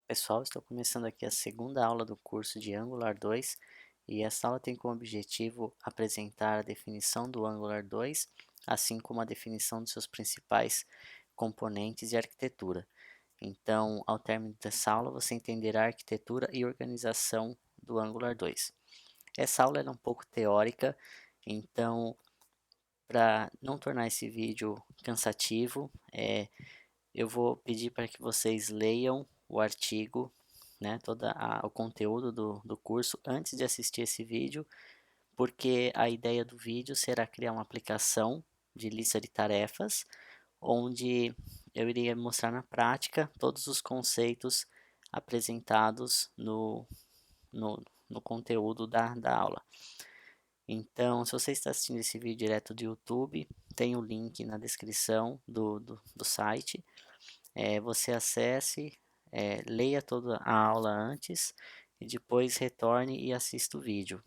Pessoal, estou começando aqui a segunda aula do curso de Angular 2 e essa aula tem como objetivo apresentar a definição do Angular 2, assim como a definição de seus principais componentes e arquitetura. Então, ao término dessa aula, você entenderá a arquitetura e organização do Angular 2. Essa aula é um pouco teórica, então, para não tornar esse vídeo cansativo, eu vou pedir para que vocês leiam o artigo, né, o conteúdo do curso antes de assistir esse vídeo, porque a ideia do vídeo será criar uma aplicação de lista de tarefas, onde eu iria mostrar na prática todos os conceitos apresentados no conteúdo da aula. Então, se você está assistindo esse vídeo direto do YouTube, tem o link na descrição do site. Você acesse, leia toda a aula antes e depois retorne e assista o vídeo.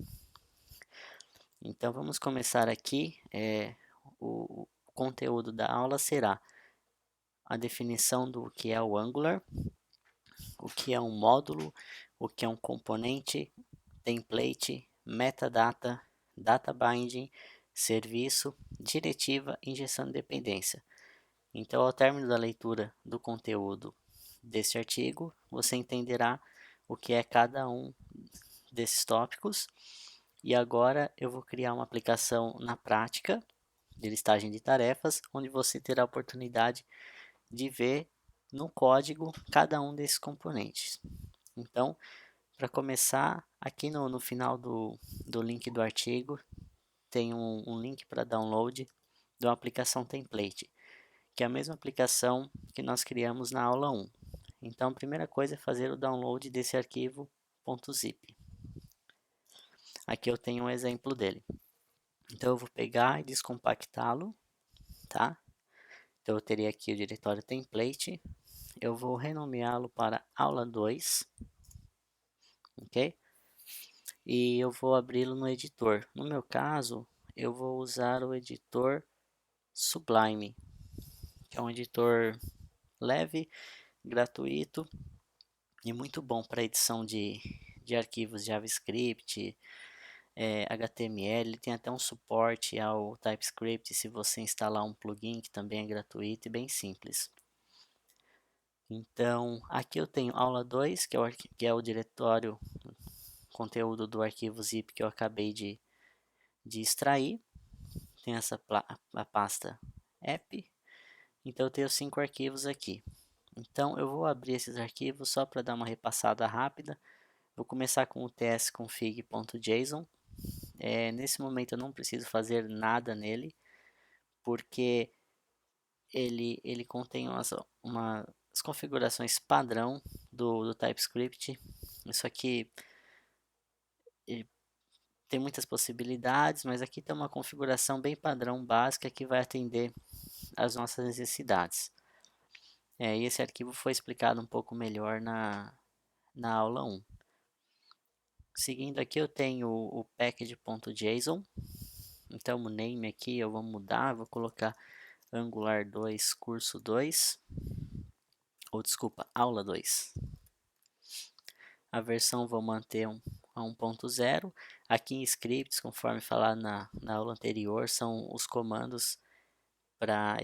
Então vamos começar aqui. O conteúdo da aula será a definição do que é o Angular, o que é um módulo, o que é um componente, template, metadata, data binding, serviço, diretiva, injeção de dependência. Então, ao término da leitura do conteúdo deste artigo, você entenderá o que é cada um desses tópicos. E agora eu vou criar uma aplicação na prática de listagem de tarefas, onde você terá a oportunidade de ver no código cada um desses componentes. Então, para começar, aqui no final do link do artigo, tem um link para download de uma aplicação template, que é a mesma aplicação que nós criamos na aula 1. Então, a primeira coisa é fazer o download desse arquivo .zip. Aqui eu tenho um exemplo dele. Então, eu vou pegar e descompactá-lo, tá? Então, eu teria aqui o diretório template. Eu vou renomeá-lo para aula 2, ok? E eu vou abri-lo no editor. No meu caso, eu vou usar o editor Sublime, que é um editor leve, gratuito e muito bom para edição de arquivos JavaScript, HTML. Ele tem até um suporte ao TypeScript se você instalar um plugin que também é gratuito e bem simples. Então, aqui eu tenho aula 2, que é o diretório, conteúdo do arquivo zip que eu acabei de extrair. Tem a pasta app. Então, eu tenho 5 arquivos aqui. Então, eu vou abrir esses arquivos só para dar uma repassada rápida. Vou começar com o tsconfig.json. Nesse momento eu não preciso fazer nada nele, porque ele contém umas configurações padrão do TypeScript. Isso aqui tem muitas possibilidades, mas aqui tem uma configuração bem padrão básica que vai atender às nossas necessidades. E esse arquivo foi explicado um pouco melhor na aula 1. Seguindo aqui eu tenho o package.json. Então o name aqui eu vou mudar, vou colocar Angular 2 curso 2, ou desculpa, aula 2. A versão vou manter a 1.0. Aqui em scripts, conforme falar na aula anterior, são os comandos para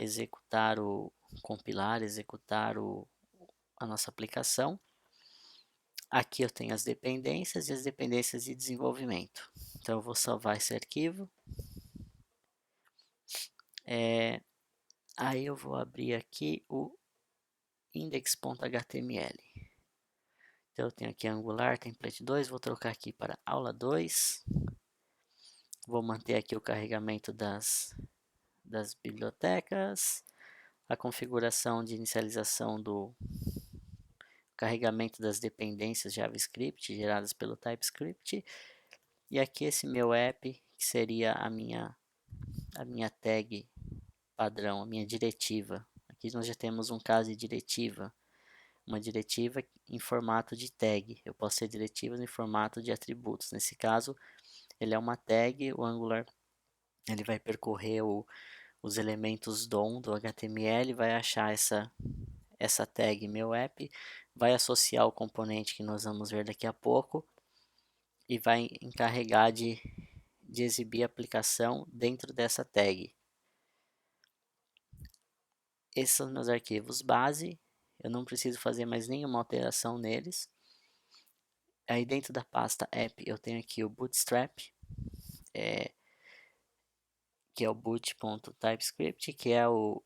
compilar, executar a nossa aplicação. Aqui eu tenho as dependências e as dependências de desenvolvimento. Então eu vou salvar esse arquivo. Aí eu vou abrir aqui o index.html. Então eu tenho aqui Angular template 2, vou trocar aqui para aula 2. Vou manter aqui o carregamento das bibliotecas, a configuração de inicialização do carregamento das dependências JavaScript geradas pelo TypeScript. E aqui esse meu app, que seria a minha tag padrão, a minha diretiva. Aqui nós já temos um caso de diretiva, uma diretiva em formato de tag. Eu posso ter diretivas em formato de atributos. Nesse caso, ele é uma tag, o Angular ele vai percorrer os elementos DOM do HTML, vai achar essa tag meu app, vai associar o componente que nós vamos ver daqui a pouco e vai encarregar de exibir a aplicação dentro dessa tag. Esses são meus arquivos base, eu não preciso fazer mais nenhuma alteração neles. Aí dentro da pasta app eu tenho aqui o Bootstrap, que é o boot.typescript, que é o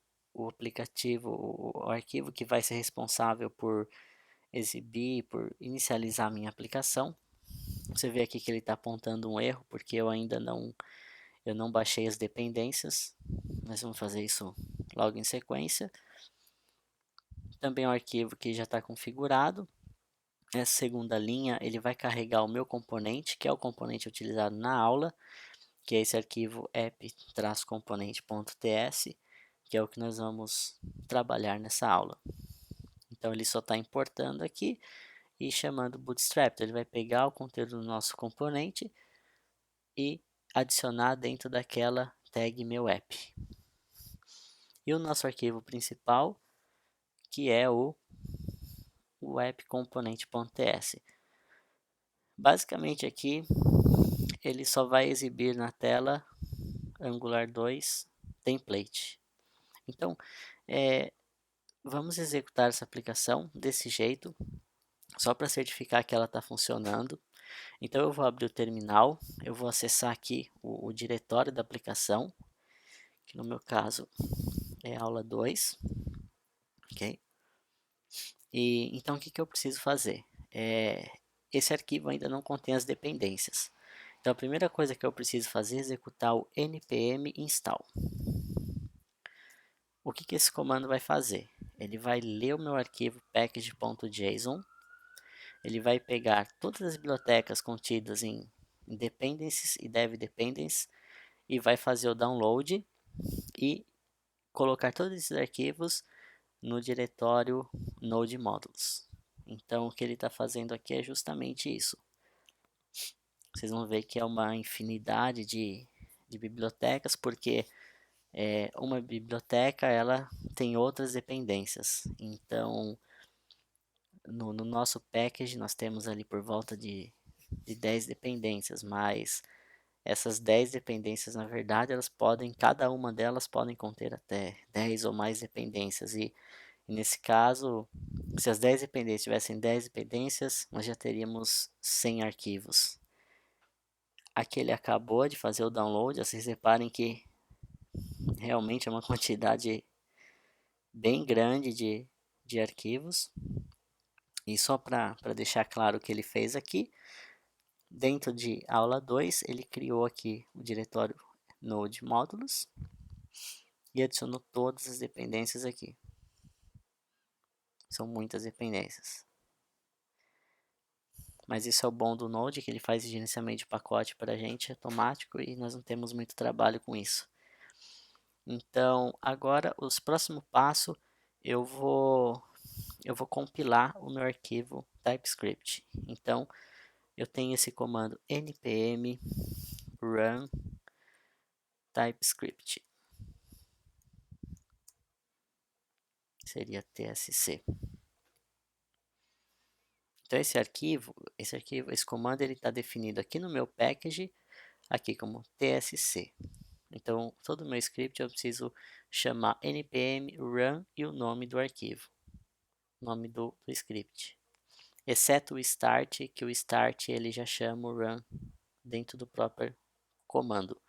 aplicativo, o arquivo que vai ser responsável por exibir, por inicializar a minha aplicação. Você vê aqui que ele está apontando um erro, porque eu ainda não baixei as dependências. Nós vamos fazer isso logo em sequência. Também o arquivo que já está configurado. Essa segunda linha, ele vai carregar o meu componente, que é o componente utilizado na aula, que é esse arquivo app-componente.ts, que é o que nós vamos trabalhar nessa aula. Então ele só está importando aqui e chamando Bootstrap. Então, ele vai pegar o conteúdo do nosso componente e adicionar dentro daquela tag meu app. E o nosso arquivo principal, que é o app-componente.ts. Basicamente aqui ele só vai exibir na tela Angular 2 template. Então, vamos executar essa aplicação desse jeito, só para certificar que ela está funcionando. Então eu vou abrir o terminal, eu vou acessar aqui o diretório da aplicação, que no meu caso é aula 2, ok? E então o que eu preciso fazer? Esse arquivo ainda não contém as dependências. Então a primeira coisa que eu preciso fazer é executar o npm install. O que esse comando vai fazer? Ele vai ler o meu arquivo package.json, ele vai pegar todas as bibliotecas contidas em dependencies e dev dependencies e vai fazer o download e colocar todos esses arquivos no diretório Node Modules. Então o que ele está fazendo aqui é justamente isso. Vocês vão ver que é uma infinidade de bibliotecas, porque uma biblioteca ela tem outras dependências. Então no nosso package nós temos ali por volta de 10 dependências, mas essas 10 dependências, na verdade, cada uma delas podem conter até 10 ou mais dependências. E nesse caso, se as 10 dependências tivessem 10 dependências, nós já teríamos 100 arquivos. Aqui ele acabou de fazer o download, vocês reparem que realmente é uma quantidade bem grande de arquivos. E só para deixar claro o que ele fez aqui, dentro de aula 2, ele criou aqui o diretório Node Modules e adicionou todas as dependências aqui. São muitas dependências. Mas isso é o bom do Node, que ele faz gerenciamento de pacote para a gente automático e nós não temos muito trabalho com isso. Então, agora, os próximos passos, eu vou compilar o meu arquivo TypeScript. Então, eu tenho esse comando npm run TypeScript. Seria tsc. Então esse comando ele está definido aqui no meu package, aqui como tsc. Então todo o meu script eu preciso chamar npm run e o nome do arquivo, nome do script. Exceto o start, que o start ele já chama o run dentro do próprio comando.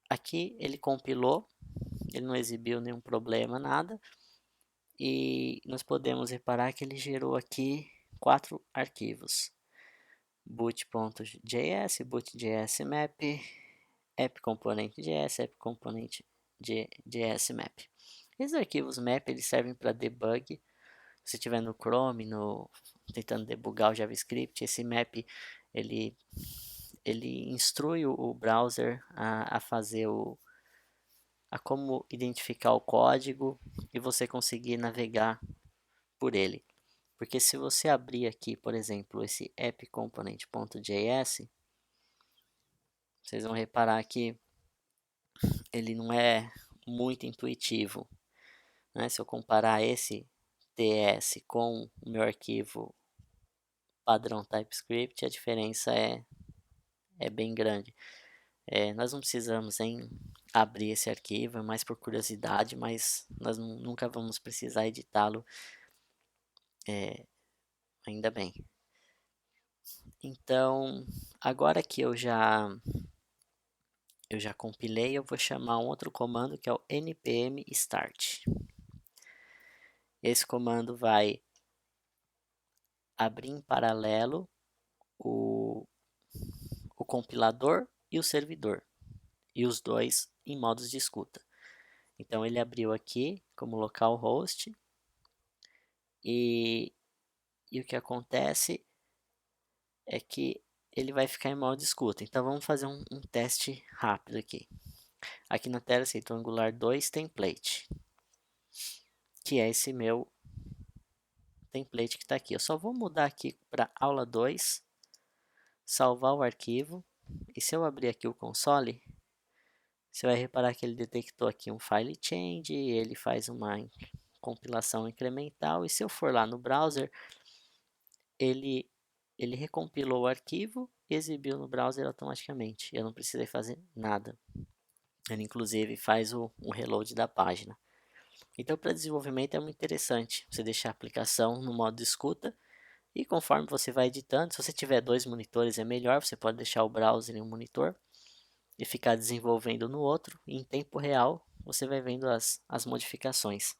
Aqui ele compilou, ele não exibiu nenhum problema, nada. E nós podemos reparar que ele gerou aqui 4 arquivos: boot.js, boot.jsmap, app.component.js, app.component.jsmap. Esses arquivos map eles servem para debug. Se estiver no Chrome, tentando debugar o JavaScript, esse map ele instrui o browser a fazer a como identificar o código e você conseguir navegar por ele. Porque se você abrir aqui, por exemplo, esse app.component.js, vocês vão reparar que ele não é muito intuitivo. né? Se eu comparar esse TS com o meu arquivo padrão TypeScript, a diferença é bem grande. Nós não precisamos abrir esse arquivo, é mais por curiosidade, mas nós nunca vamos precisar editá-lo, ainda bem. Então, agora que eu já compilei, eu vou chamar um outro comando que é o npm start. Esse comando vai abrir em paralelo o compilador e o servidor, e os dois em modos de escuta. Então ele abriu aqui como localhost e o que acontece é que ele vai ficar em modo de escuta. Então vamos fazer um teste rápido aqui. Aqui na tela escrito Angular 2 template, que é esse meu template que está aqui. Eu só vou mudar aqui para aula 2, salvar o arquivo, e se eu abrir aqui o console, você vai reparar que ele detectou aqui um file change, ele faz uma compilação incremental, e se eu for lá no browser, ele recompilou o arquivo e exibiu no browser automaticamente. Eu não precisei fazer nada. Ele inclusive faz o reload da página. Então para desenvolvimento é muito interessante você deixar a aplicação no modo de escuta e conforme você vai editando, se você tiver 2 monitores é melhor, você pode deixar o browser em um monitor e ficar desenvolvendo no outro, e em tempo real você vai vendo as modificações.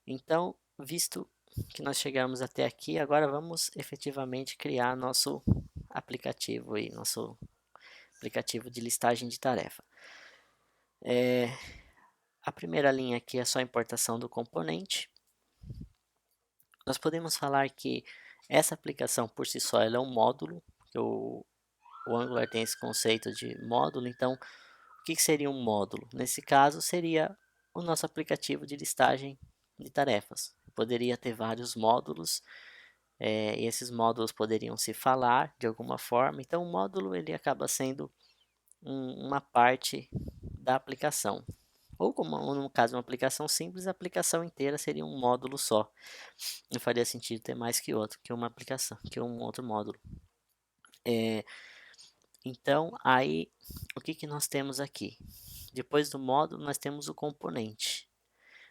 Então, visto que nós chegamos até aqui, agora vamos efetivamente criar nosso aplicativo e nosso aplicativo de listagem de tarefa. A primeira linha aqui é só a importação do componente. Nós podemos falar que essa aplicação por si só ela é um módulo, que o Angular tem esse conceito de módulo. Então, o que seria um módulo? Nesse caso, seria o nosso aplicativo de listagem de tarefas. Poderia ter vários módulos, e esses módulos poderiam se falar de alguma forma. Então, o módulo ele acaba sendo uma parte da aplicação. Ou como no caso de uma aplicação simples, a aplicação inteira seria um módulo só. Não faria sentido ter mais que outro, que uma aplicação, que um outro módulo. Então, aí, o que nós temos aqui? Depois do módulo, nós temos o componente.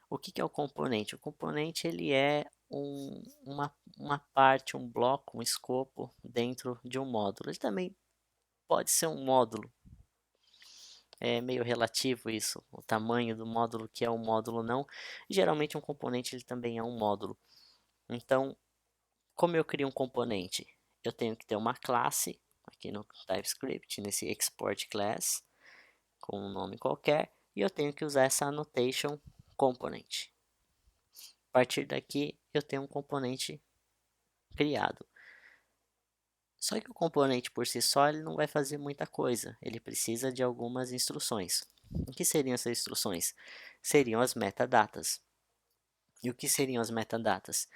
O que é o componente? O componente ele é uma parte, um bloco, um escopo dentro de um módulo. Ele também pode ser um módulo. É meio relativo isso, o tamanho do módulo, que é um módulo não. Geralmente um componente ele também é um módulo. Então, como eu crio um componente? Eu tenho que ter uma classe, aqui no TypeScript, nesse export class, com um nome qualquer, e eu tenho que usar essa annotation component. A partir daqui, eu tenho um componente criado. Só que o componente por si só ele não vai fazer muita coisa, ele precisa de algumas instruções. O que seriam essas instruções? Seriam as metadatas. E o que seriam as metadatas?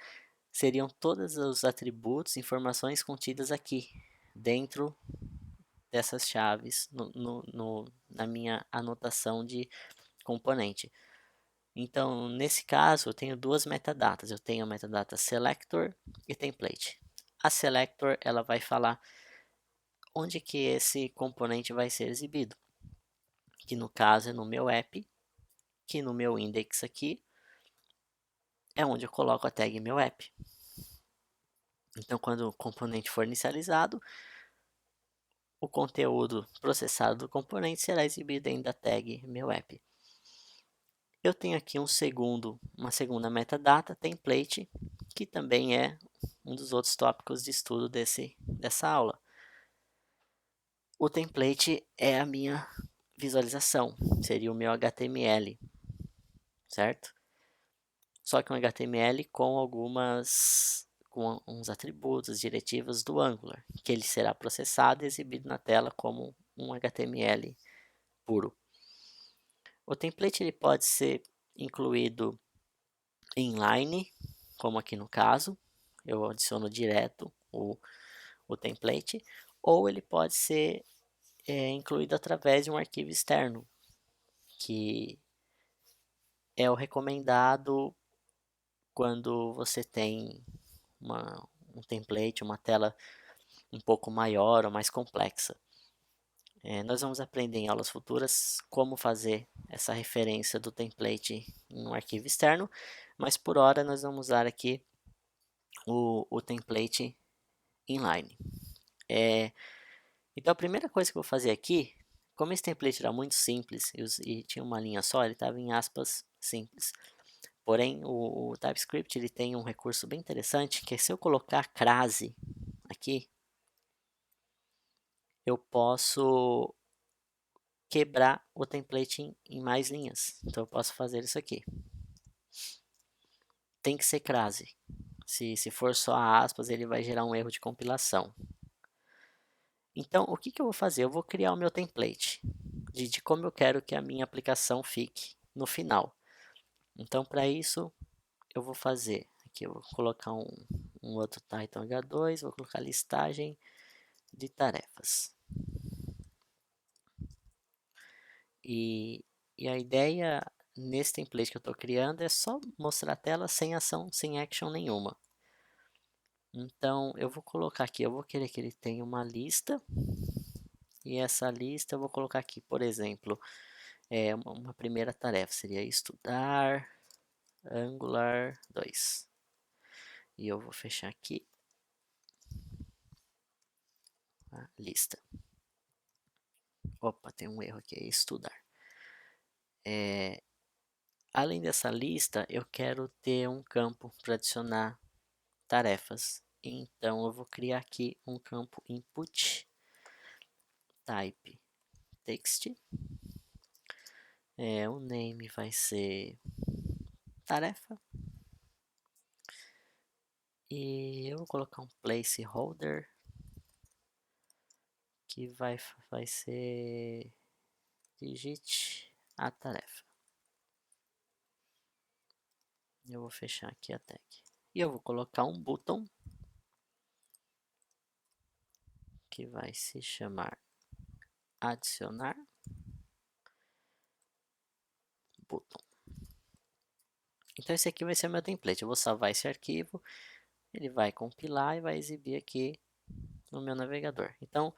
Seriam todos os atributos, informações contidas aqui, dentro dessas chaves, na minha anotação de componente. Então, nesse caso, eu tenho duas metadatas. Eu tenho a metadata selector e template. A selector ela vai falar onde que esse componente vai ser exibido. Que no caso é no meu app, que no meu index aqui é onde eu coloco a tag meu app. Então, quando o componente for inicializado, o conteúdo processado do componente será exibido dentro da tag meu app. Eu tenho aqui uma segunda metadata, template, que também é um dos outros tópicos de estudo dessa aula. O template é a minha visualização, seria o meu HTML, certo? Só que um HTML com com uns atributos, diretivas do Angular, que ele será processado e exibido na tela como um HTML puro. O template ele pode ser incluído inline, como aqui no caso, eu adiciono direto o template, ou ele pode ser incluído através de um arquivo externo, que é o recomendado quando você tem um template, uma tela um pouco maior ou mais complexa. Nós vamos aprender em aulas futuras como fazer essa referência do template em um arquivo externo, mas por hora nós vamos usar aqui o template inline. Então a primeira coisa que eu vou fazer aqui, como esse template era muito simples e tinha uma linha só, ele estava em aspas simples. Porém, o TypeScript ele tem um recurso bem interessante, que é se eu colocar crase aqui, eu posso quebrar o template em mais linhas. Então eu posso fazer isso aqui. Tem que ser crase. Se for só aspas, ele vai gerar um erro de compilação. Então, o que eu vou fazer? Eu vou criar o meu template de como eu quero que a minha aplicação fique no final. Então, para isso, eu vou fazer, aqui eu vou colocar um outro Title H2, vou colocar listagem de tarefas. E a ideia nesse template que eu estou criando é só mostrar a tela sem ação, sem action nenhuma. Então, eu vou colocar aqui, eu vou querer que ele tenha uma lista. E essa lista eu vou colocar aqui, por exemplo, uma primeira tarefa seria estudar Angular 2. E eu vou fechar aqui a lista. Opa, tem um erro aqui, é estudar. Além dessa lista, eu quero ter um campo para adicionar tarefas. Então, eu vou criar aqui um campo input type text. O name vai ser tarefa. E eu vou colocar um placeholder que vai ser digite a tarefa. Eu vou fechar aqui a tag. E eu vou colocar um button que vai se chamar adicionar button. Então esse aqui vai ser o meu template. Eu vou salvar esse arquivo, ele vai compilar e vai exibir aqui no meu navegador. Então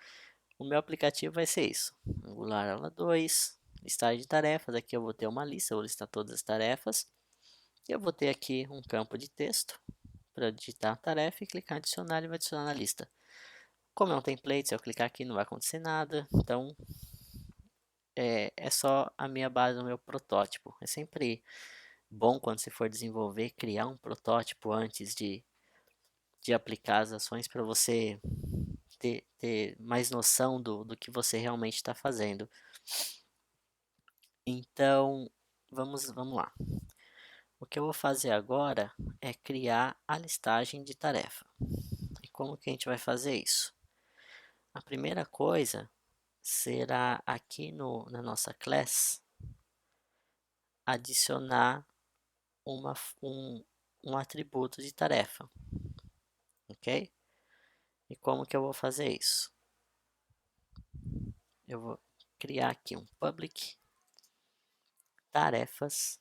o meu aplicativo vai ser isso: Angular aula 2, listagem de tarefas. Aqui eu vou ter uma lista, eu vou listar todas as tarefas. Eu vou ter aqui um campo de texto para digitar a tarefa e clicar em adicionar, ele vai adicionar na lista. Como é um template, se eu clicar aqui não vai acontecer nada, então é só a minha base, o meu protótipo. É sempre bom quando você for desenvolver, criar um protótipo antes de aplicar as ações para você ter mais noção do que você realmente está fazendo. Então, vamos lá. O que eu vou fazer agora é criar a listagem de tarefa. E como que a gente vai fazer isso? A primeira coisa será aqui na nossa class adicionar um atributo de tarefa, ok? E como que eu vou fazer isso? Eu vou criar aqui um public tarefas.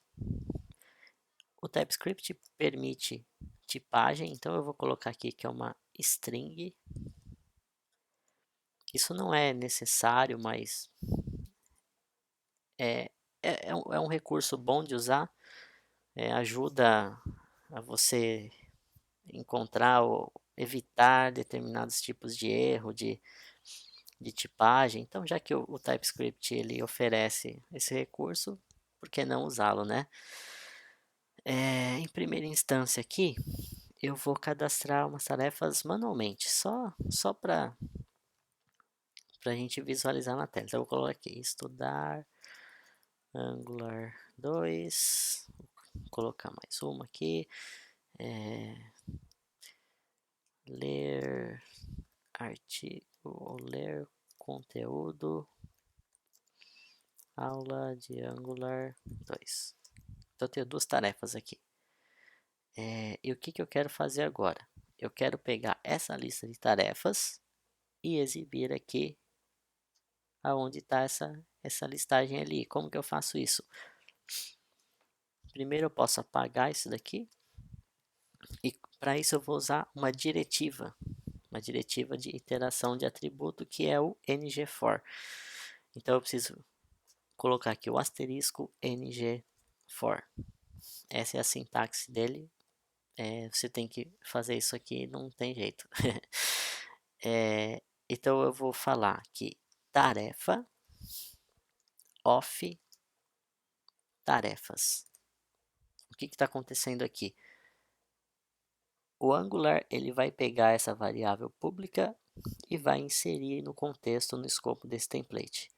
O TypeScript permite tipagem, então eu vou colocar aqui que é uma string. Isso não é necessário, mas é um recurso bom de usar. Ajuda a você encontrar ou evitar determinados tipos de erro, de tipagem. Então, já que o TypeScript ele oferece esse recurso, por que não usá-lo, né? Em primeira instância aqui, eu vou cadastrar umas tarefas manualmente, só para a gente visualizar na tela. Então, eu vou colocar aqui, estudar Angular 2, vou colocar mais uma aqui, ler artigo ou ler conteúdo, aula de Angular 2. Então eu tenho duas tarefas aqui. E o que eu quero fazer agora? Eu quero pegar essa lista de tarefas e exibir aqui aonde está essa listagem ali. Como que eu faço isso? Primeiro eu posso apagar isso daqui, e para isso eu vou usar uma diretiva de iteração de atributo, que é o ngFor. Então eu preciso colocar aqui o asterisco ngFor. Essa é a sintaxe dele. Você tem que fazer isso aqui, não tem jeito. Então eu vou falar que tarefa of tarefas. O que está acontecendo aqui? O Angular ele vai pegar essa variável pública e vai inserir no contexto, no escopo desse template.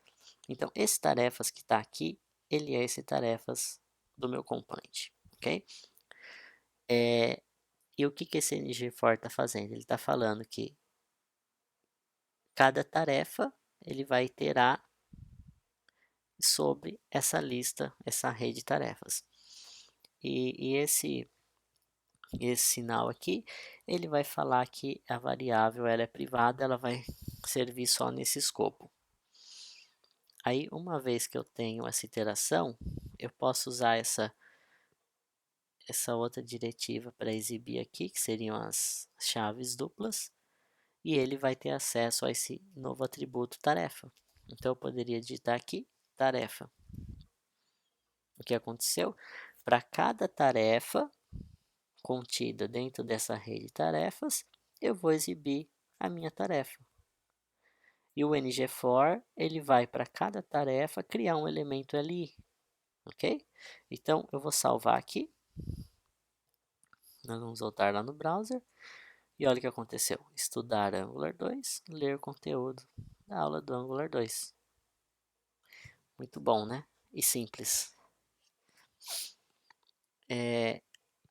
Então, esse tarefas que está aqui, ele é esse tarefas do meu component, ok? E o que esse ngFor está fazendo? Ele está falando que cada tarefa ele vai iterar sobre essa lista, essa rede de tarefas. E esse sinal aqui, ele vai falar que a variável ela é privada, ela vai servir só nesse escopo. Aí, uma vez que eu tenho essa iteração, eu posso usar essa outra diretiva para exibir aqui, que seriam as chaves duplas, e ele vai ter acesso a esse novo atributo tarefa. Então, eu poderia digitar aqui, tarefa. O que aconteceu? Para cada tarefa contida dentro dessa rede de tarefas, eu vou exibir a minha tarefa. E o ngFor, ele vai para cada tarefa criar um elemento ali, ok? Então, eu vou salvar aqui. Nós vamos voltar lá no browser. E olha o que aconteceu. Estudar Angular 2, ler conteúdo da aula do Angular 2. Muito bom, né? E simples.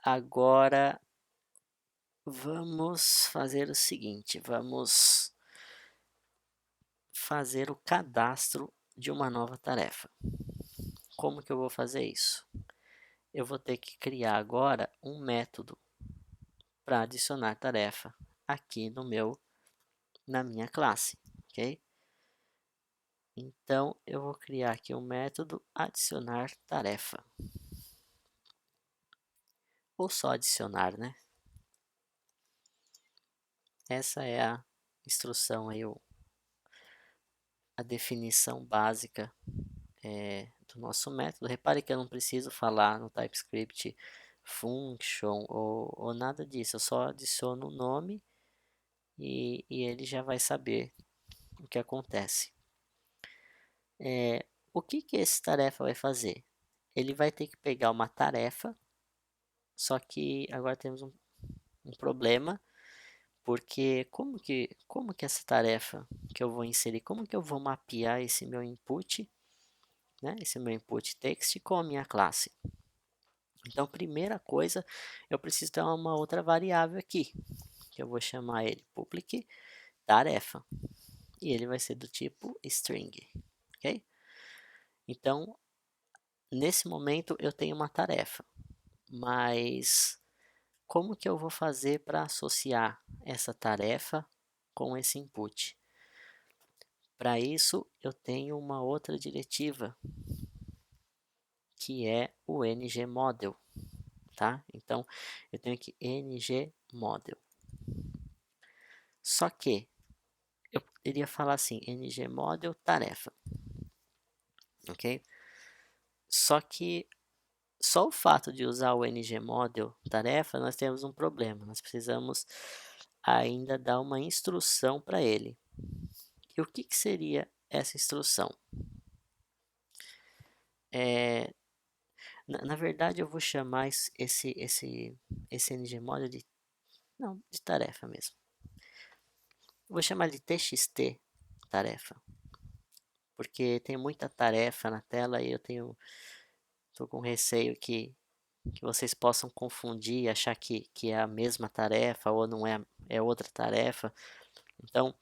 Agora, vamos fazer o seguinte. Vamos fazer o cadastro de uma nova tarefa. Como que eu vou fazer isso? Eu vou ter que criar agora um método para adicionar tarefa aqui na minha classe, ok? Então, eu vou criar aqui um método adicionar tarefa. Ou só adicionar, né? Essa é a instrução aí, a definição básica do nosso método. Repare que eu não preciso falar no TypeScript function ou nada disso. Eu só adiciono o nome e ele já vai saber o que acontece. O que esse tarefa vai fazer? Ele vai ter que pegar uma tarefa, só que agora temos um problema, porque como que essa tarefa que eu vou inserir, como que eu vou mapear esse meu input, né, esse meu input text com a minha classe? Então, primeira coisa, eu preciso ter uma outra variável aqui, que eu vou chamar ele public tarefa, e ele vai ser do tipo string, ok? Então, nesse momento eu tenho uma tarefa, mas como que eu vou fazer para associar essa tarefa com esse input? Para isso, eu tenho uma outra diretiva, que é o ngModel, tá? Então, eu tenho aqui ngModel. Só que eu poderia falar assim, ngModel tarefa, ok? Só que só o fato de usar o ngModel tarefa, nós temos um problema. Nós precisamos ainda dar uma instrução para ele. E o que seria essa instrução? Na verdade, eu vou chamar esse ngModel de tarefa mesmo. Vou chamar de txt tarefa, porque tem muita tarefa na tela e estou com receio que vocês possam confundir e achar que é a mesma tarefa ou não é, é outra tarefa. Então,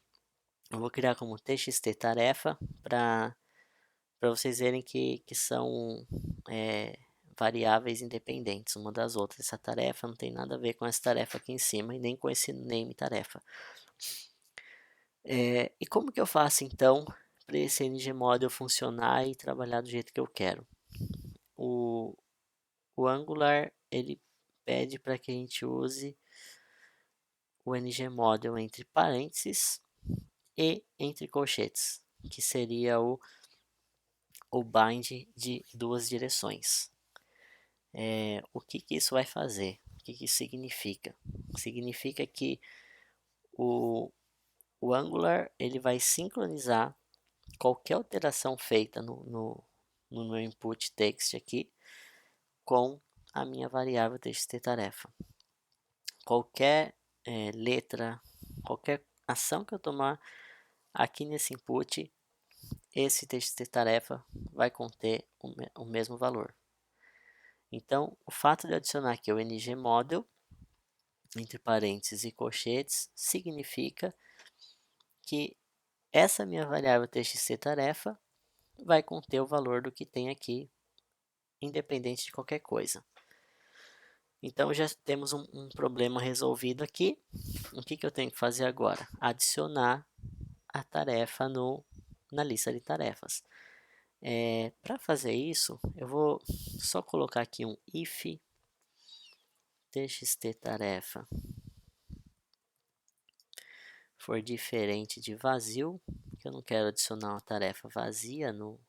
eu vou criar como txt tarefa para vocês verem que são variáveis independentes uma das outras. Essa tarefa não tem nada a ver com essa tarefa aqui em cima e nem com esse name tarefa. E como que eu faço então para esse ngModel funcionar e trabalhar do jeito que eu quero? O o Angular ele pede para que a gente use o ngModel entre parênteses e entre colchetes, que seria o bind de duas direções. O que isso vai fazer? O que isso significa? Significa que o Angular ele vai sincronizar qualquer alteração feita no meu input text aqui com a minha variável txt-tarefa. Qualquer letra, qualquer ação que eu tomar aqui nesse input, esse txt-tarefa vai conter o mesmo valor. Então, o fato de adicionar aqui o ngModel, entre parênteses e colchetes, significa que essa minha variável txt-tarefa vai conter o valor do que tem aqui, independente de qualquer coisa. Então, já temos um problema resolvido aqui. O que eu tenho que fazer agora? Adicionar a tarefa na lista de tarefas. Para fazer isso, eu vou só colocar aqui um if txt-tarefa for diferente de vazio, que eu não quero adicionar uma tarefa vazia no...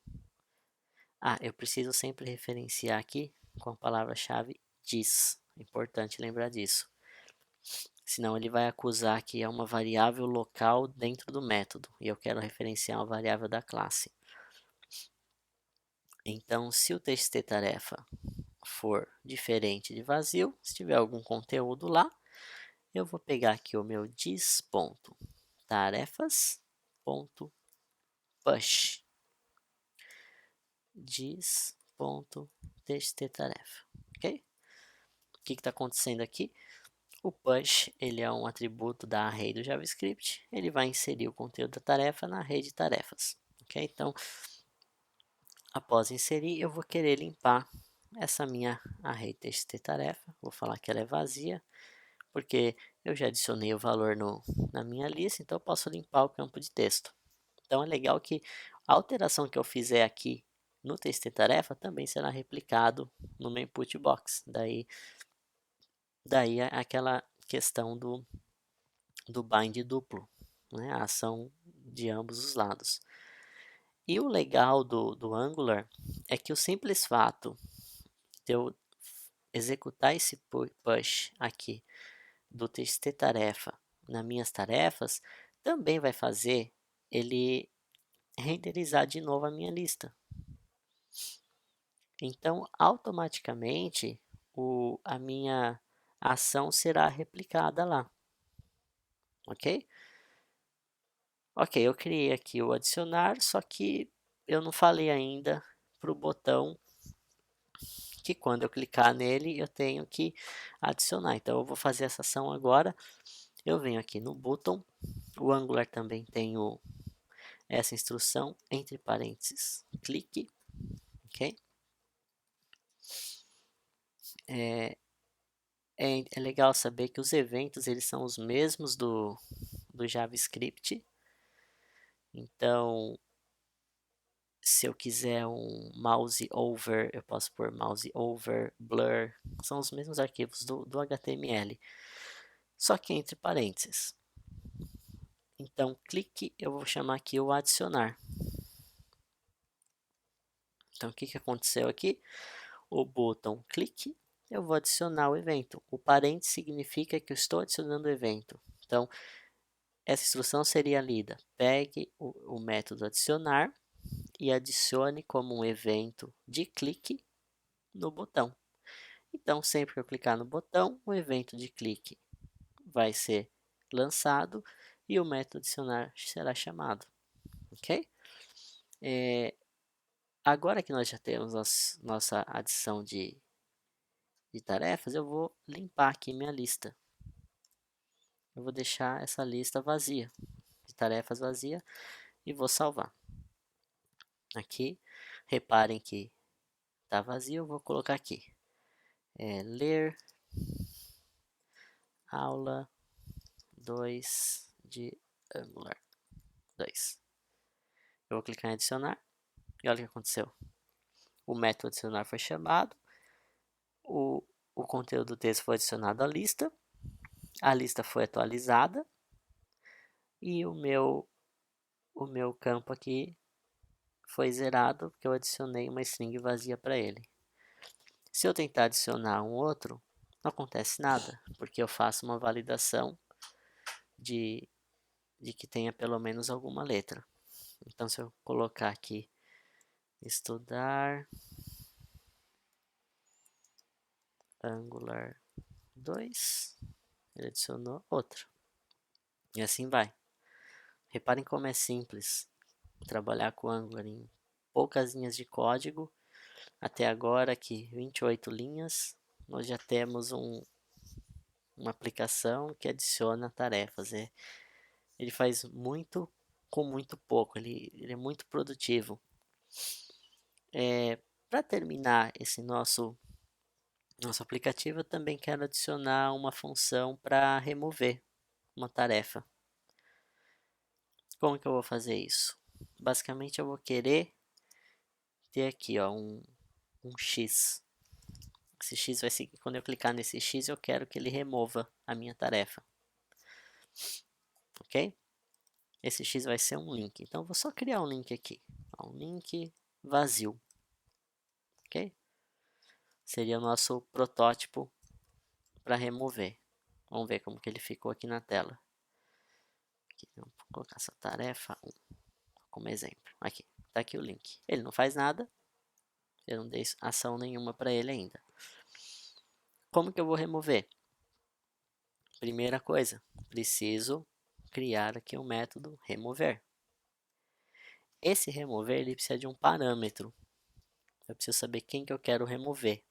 eu preciso sempre referenciar aqui com a palavra-chave this. Importante lembrar disso. Senão ele vai acusar que é uma variável local dentro do método e eu quero referenciar uma variável da classe. Então, se o txt-tarefa for diferente de vazio, se tiver algum conteúdo lá, eu vou pegar aqui o meu dis.tarefas.push dis.txt-tarefa, ok? O que está acontecendo aqui? O push ele é um atributo da array do JavaScript, ele vai inserir o conteúdo da tarefa na array de tarefas, ok? Então, após inserir, eu vou querer limpar essa minha array txt-tarefa, vou falar que ela é vazia, porque eu já adicionei o valor na minha lista, então eu posso limpar o campo de texto. Então é legal que a alteração que eu fizer aqui no txt-tarefa também será replicado no meu input box. Daí aquela questão do bind duplo, né? A ação de ambos os lados. E o legal do Angular é que o simples fato de eu executar esse push aqui do txt-tarefa nas minhas tarefas também vai fazer ele renderizar de novo a minha lista. Então, automaticamente, a minha ação será replicada lá. Ok? Ok, eu criei aqui o adicionar, só que eu não falei ainda para o botão que quando eu clicar nele eu tenho que adicionar. Então eu vou fazer essa ação agora. Eu venho aqui no button, o Angular também tem essa instrução, entre parênteses, clique, ok? É legal saber que os eventos eles são os mesmos do JavaScript. Então, se eu quiser um mouse over, eu posso pôr mouse over, blur, são os mesmos arquivos do HTML, só que entre parênteses. Então, clique, eu vou chamar aqui o adicionar. Então, o que aconteceu aqui? O botão clique, eu vou adicionar o evento. O parênteses significa que eu estou adicionando o evento. Então, essa instrução seria lida. Pegue o método adicionar e adicione como um evento de clique no botão. Então, sempre que eu clicar no botão, o evento de clique vai ser lançado e o método adicionar será chamado. Ok? Agora que nós já temos nossa adição de tarefas, eu vou limpar aqui minha lista. Eu vou deixar essa lista vazia, de tarefas vazia, e vou salvar. Aqui, reparem que está vazio, eu vou colocar aqui. Ler aula 2 de Angular 2. Eu vou clicar em adicionar e olha o que aconteceu. O método adicionar foi chamado, o conteúdo do texto foi adicionado à lista, a lista foi atualizada e o meu campo aqui foi zerado porque eu adicionei uma string vazia para ele. Se eu tentar adicionar um outro, não acontece nada, porque eu faço uma validação de que tenha pelo menos alguma letra. Então, se eu colocar aqui estudar Angular 2, ele adicionou outro. E assim vai. Reparem como é simples trabalhar com Angular em poucas linhas de código. Até agora, aqui 28 linhas, nós já temos uma aplicação que adiciona tarefas. Ele faz muito com muito pouco, ele é muito produtivo. Para terminar esse nosso aplicativo, eu também quero adicionar uma função para remover uma tarefa. Como que eu vou fazer isso? Basicamente, eu vou querer ter aqui ó, um X. Esse X vai seguir, quando eu clicar nesse X, eu quero que ele remova a minha tarefa. Ok? Esse X vai ser um link. Então, eu vou só criar um link aqui. Um link vazio. Ok? Seria o nosso protótipo para remover. Vamos ver como que ele ficou aqui na tela. Aqui, vamos colocar essa tarefa 1 como exemplo. Aqui, está aqui o link. Ele não faz nada. Eu não dei ação nenhuma para ele ainda. Como que eu vou remover? Primeira coisa, preciso criar aqui um método remover. Esse remover ele precisa de um parâmetro. Eu preciso saber quem que eu quero remover.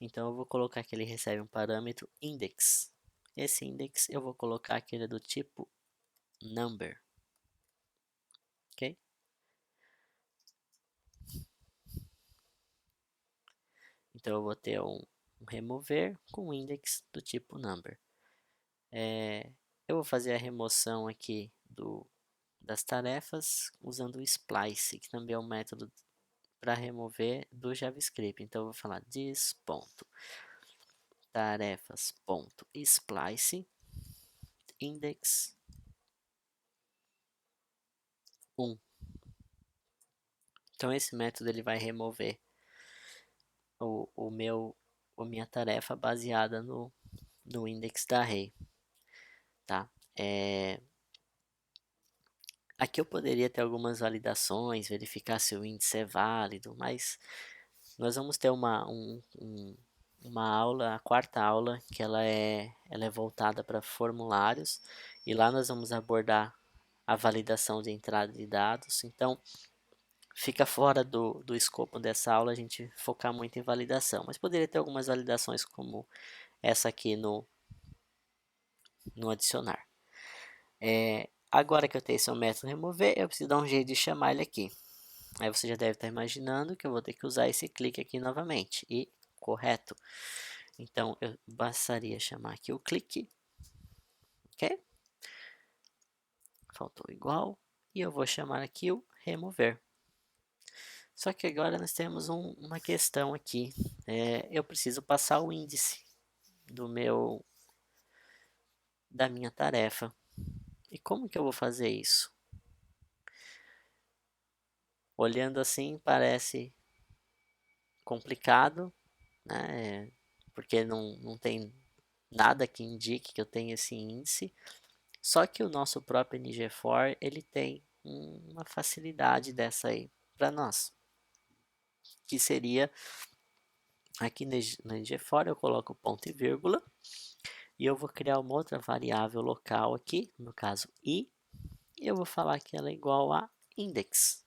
Então eu vou colocar que ele recebe um parâmetro index. Esse index eu vou colocar que ele é do tipo number. Ok? Então eu vou ter um remover com index do tipo number. Eu vou fazer a remoção aqui das tarefas usando o splice, que também é um método para remover do JavaScript. Então eu vou falar this.tarefas.splice index 1. Então esse método ele vai remover a minha tarefa baseada no index da array. Tá? Aqui eu poderia ter algumas validações, verificar se o índice é válido, mas nós vamos ter uma aula, a quarta aula, que ela é voltada para formulários, e lá nós vamos abordar a validação de entrada de dados. Então, fica fora do escopo dessa aula a gente focar muito em validação, mas poderia ter algumas validações como essa aqui no adicionar. Agora que eu tenho esse método remover, eu preciso dar um jeito de chamar ele aqui. Aí você já deve estar imaginando que eu vou ter que usar esse clique aqui novamente. E correto. Então, eu bastaria chamar aqui o clique. Ok? Faltou igual. E eu vou chamar aqui o remover. Só que agora nós temos uma questão aqui. Eu preciso passar o índice da minha tarefa. E como que eu vou fazer isso? Olhando assim parece complicado, né? Porque não tem nada que indique que eu tenho esse índice. Só que o nosso próprio NG4 ele tem uma facilidade dessa aí para nós, que seria aqui no NG4 eu coloco ponto e vírgula e eu vou criar uma outra variável local aqui, no caso i, e eu vou falar que ela é igual a index.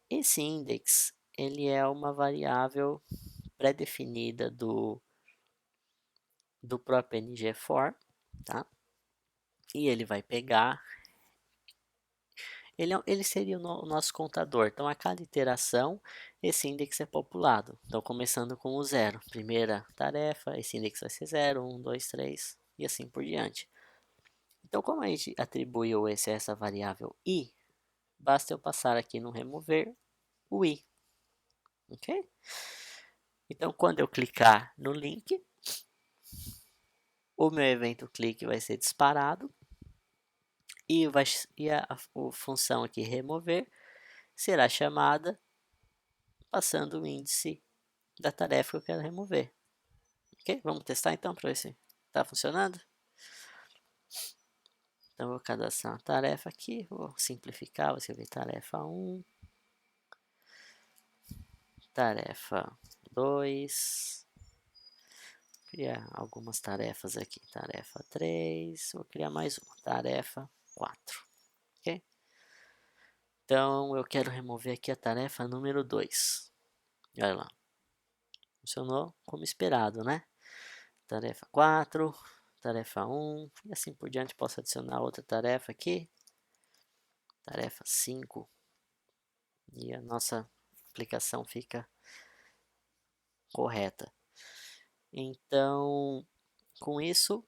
Esse index ele é uma variável pré-definida do próprio NG4, tá? E ele vai pegar, ele seria o nosso contador. Então, a cada iteração, esse index é populado. Então, começando com o 0. Primeira tarefa, esse index vai ser 0, 1, 2, 3 e assim por diante. Então, como a gente atribuiu essa variável i, basta eu passar aqui no remover o i. Ok? Então, quando eu clicar no link, o meu evento clique vai ser disparado e, a função aqui remover será chamada passando o índice da tarefa que eu quero remover. Ok? Vamos testar então para ver se está funcionando. Então, vou cadastrar uma tarefa aqui, vou simplificar, vou escrever tarefa 1, tarefa 2, criar algumas tarefas aqui, tarefa 3, vou criar mais uma, tarefa 4, ok? Então, eu quero remover aqui a tarefa número 2, olha lá, funcionou como esperado, né? Tarefa 4, tarefa 1, e assim por diante, posso adicionar outra tarefa aqui, tarefa 5, e a nossa aplicação fica correta. Então, com isso,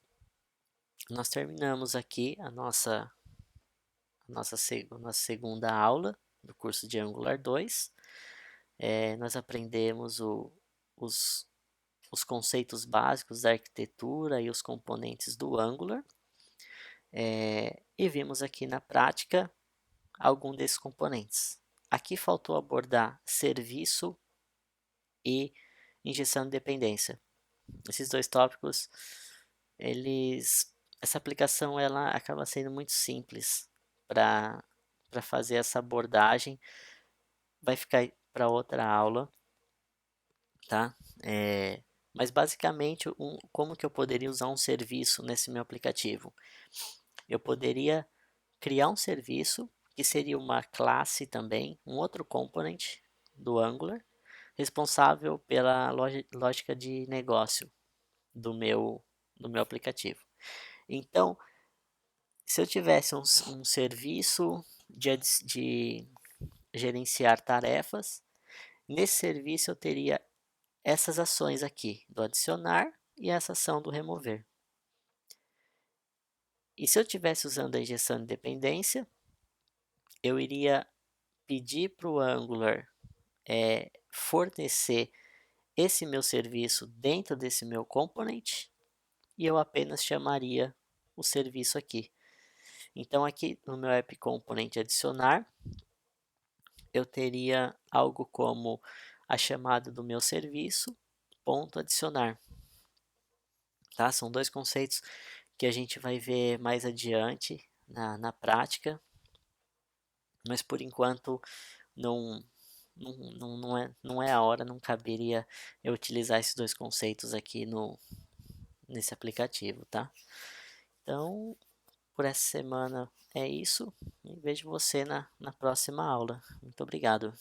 nós terminamos aqui a nossa segunda aula do curso de Angular 2. Nós aprendemos os, os conceitos básicos da arquitetura e os componentes do Angular. E vimos aqui na prática algum desses componentes. Aqui faltou abordar serviço e injeção de dependência. Esses dois tópicos, essa aplicação ela acaba sendo muito simples para fazer essa abordagem. Vai ficar para outra aula, tá? Mas basicamente, como que eu poderia usar um serviço nesse meu aplicativo? Eu poderia criar um serviço que seria uma classe também, um outro component do Angular, responsável pela lógica de negócio do meu aplicativo. Então, se eu tivesse um serviço de gerenciar tarefas, nesse serviço eu teria essas ações aqui, do adicionar e essa ação do remover. E se eu estivesse usando a injeção de dependência, eu iria pedir para o Angular fornecer esse meu serviço dentro desse meu component e eu apenas chamaria o serviço aqui. Então aqui no meu app component adicionar, eu teria algo como a chamada do meu serviço, ponto adicionar. Tá? São dois conceitos que a gente vai ver mais adiante na prática, mas por enquanto não, não é a hora, não caberia eu utilizar esses dois conceitos aqui nesse aplicativo, tá? Então, por essa semana é isso e vejo você na próxima aula. Muito obrigado.